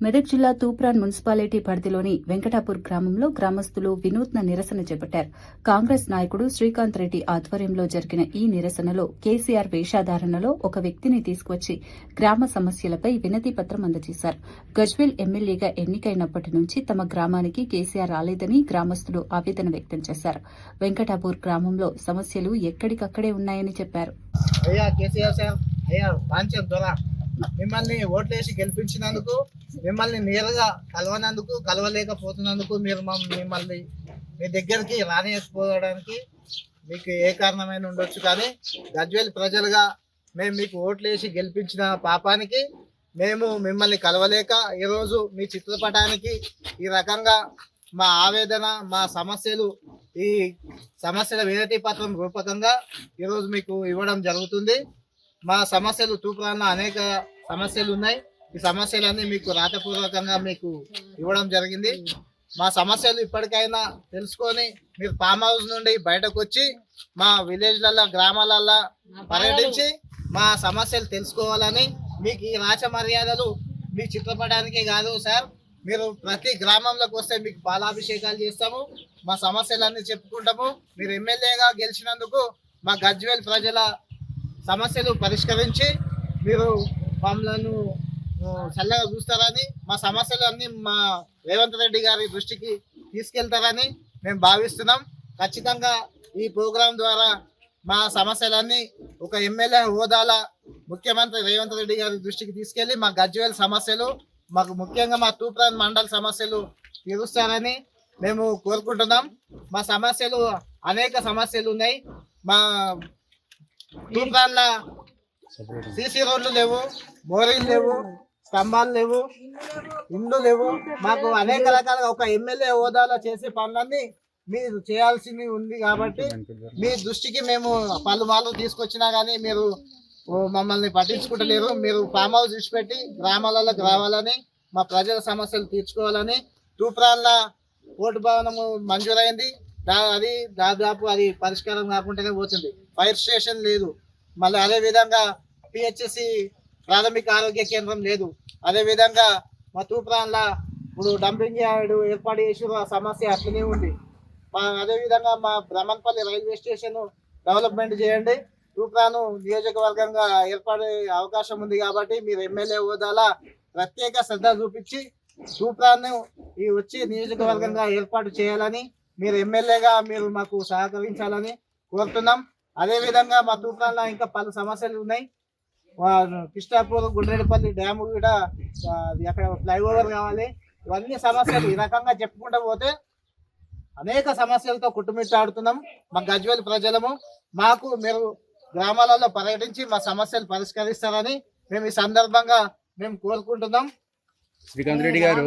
మెదక్ జిల్లా తూప్రాన్ మున్సిపాలిటీ పరిధిలోని వెంకటాపూర్ గ్రామంలో గ్రామస్తులు వినూత్న నిరసన చేపట్టారు. కాంగ్రెస్ నాయకుడు శ్రీకాంత్ రెడ్డి ఆధ్వర్యంలో జరిగిన ఈ నిరసనలో కేసీఆర్ వేషధారణలో ఒక వ్యక్తిని తీసుకువచ్చి గ్రామ సమస్యలపై వినతి పత్రం అందజేశారు. గజ్వేల్ ఎమ్మెల్యేగా ఎన్నికైనప్పటి నుంచి తమ గ్రామానికి కేసీఆర్ రాలేదని గ్రామస్తులు ఆవేదన వ్యక్తం చేశారు. వెంకటాపూర్ గ్రామంలో సమస్యలు ఎక్కడికక్కడే ఉన్నాయని చెప్పారు. మిమ్మల్ని ఓట్లేసి గెలిపించినందుకు, మిమ్మల్ని నేరుగా కలవలేకపోతున్నందుకు, మిమ్మల్ని మీ దగ్గరికి రానియకపోవడానికి మీకు ఏ కారణమైన ఉండొచ్చు. కానీ గజ్వేల్ ప్రజలుగా మేము మీకు ఓట్లేసి గెలిపించిన పాపానికి మేము మిమ్మల్ని కలవలేక ఈరోజు మీ చిత్రపటానికి ఈ రకంగా మా ఆవేదన, మా సమస్యలు, ఈ సమస్యల వినతి పత్రం రూపకంగా ఈరోజు మీకు ఇవ్వడం జరుగుతుంది. మా సమస్యలు తూప్రాన్లో అనేక సమస్యలు ఉన్నాయి. ఈ సమస్యలన్నీ మీకు రాతపూర్వకంగా మీకు ఇవ్వడం జరిగింది. మా సమస్యలు ఇప్పటికైనా తెలుసుకొని మీరు ఫామ్ హౌస్ నుండి బయటకు వచ్చి మా విలేజ్లలో, గ్రామాలలో పర్యటించి మా సమస్యలు తెలుసుకోవాలని, మీకు ఈ రాచ మర్యాదలు మీ చిత్రపటానికే కాదు సార్, మీరు ప్రతి గ్రామంలోకి వస్తే మీకు పాలాభిషేకాలు చేస్తాము, మా సమస్యలన్నీ చెప్పుకుంటాము. మీరు ఎమ్మెల్యేగా గెలిచినందుకు మా గజ్వేల్ ప్రజల సమస్యలు పరిష్కరించి మీరు మమ్మల్ని చల్లగా చూస్తారని, మా సమస్యలన్నీ మా రేవంత్ రెడ్డి గారి దృష్టికి తీసుకెళ్తారని మేము భావిస్తున్నాం. ఖచ్చితంగా ఈ ప్రోగ్రాం ద్వారా మా సమస్యలన్నీ ఒక ఎమ్మెల్యే హోదాల ముఖ్యమంత్రి రేవంత్ రెడ్డి గారి దృష్టికి తీసుకెళ్లి మా గజ్వేల్ సమస్యలు, మాకు ముఖ్యంగా మా తూప్రాన్ మండల సమస్యలు తీరుస్తారని మేము కోరుకుంటున్నాం. మా సమస్యలు అనేక సమస్యలు ఉన్నాయి. మా తూప్రాన్ల సీసీ రోడ్లు లేవు, మోరీలు లేవు, స్తంభాలు లేవు, ఇండ్లు లేవు. మాకు అనేక రకాలుగా ఒక ఎమ్మెల్యే హోదాలో చేసే పనులన్నీ మీరు చేయాల్సింది ఉంది. కాబట్టి మీ దృష్టికి మేము పలుమార్లు తీసుకొచ్చినా కానీ మీరు మమ్మల్ని పట్టించుకుంటలేరు. మీరు ఫామ్ హౌస్ విడిచిపెట్టి గ్రామాలకు రావాలని, మా ప్రజల సమస్యలు తీర్చుకోవాలని. తూప్రాన్ల కోర్టు భవనము మంజూరైంది, అది దాదాపు అది పరిష్కారం కాకుండానే పోతుంది. ఫైర్ స్టేషన్ లేదు, మళ్ళీ అదేవిధంగా పిహెచ్సి ప్రాథమిక ఆరోగ్య కేంద్రం లేదు. అదేవిధంగా మా తూప్రాన్ల ఇప్పుడు డంపింగ్ యార్డు ఏర్పాటు చేసిన సమస్య అట్లనే ఉంది. అదేవిధంగా మా బ్రహ్మన్పల్లి రైల్వే స్టేషన్ డెవలప్మెంట్ చేయండి. తూప్రాను నియోజకవర్గంగా ఏర్పడే అవకాశం ఉంది కాబట్టి మీరు ఎమ్మెల్యే హోదాల ప్రత్యేక శ్రద్ధ చూపించి తూప్రాన్ను ఈ వచ్చి నియోజకవర్గంగా ఏర్పాటు చేయాలని, మీరు ఎమ్మెల్యేగా మీరు మాకు సహకరించాలని కోరుతున్నాం. అదేవిధంగా మా తూప్రాన్లో ఇంకా పలు సమస్యలు ఉన్నాయి. కిష్టాపూర్ గుండ్రేడుపల్లి డ్యాము కూడా అక్కడ ఫ్లైఓవర్ కావాలి. ఇవన్నీ సమస్యలు ఈ రకంగా చెప్పుకుంటూ పోతే అనేక సమస్యలతో కుట్టుమిట్టాడుతున్నాం. మా గజ్వేల్ ప్రజలము, మాకు మీరు గ్రామాలలో పర్యటించి మా సమస్యలు పరిష్కరిస్తారని మేము ఈ సందర్భంగా మేము కోరుకుంటున్నాం. శ్రీకాంత్ రెడ్డి గారు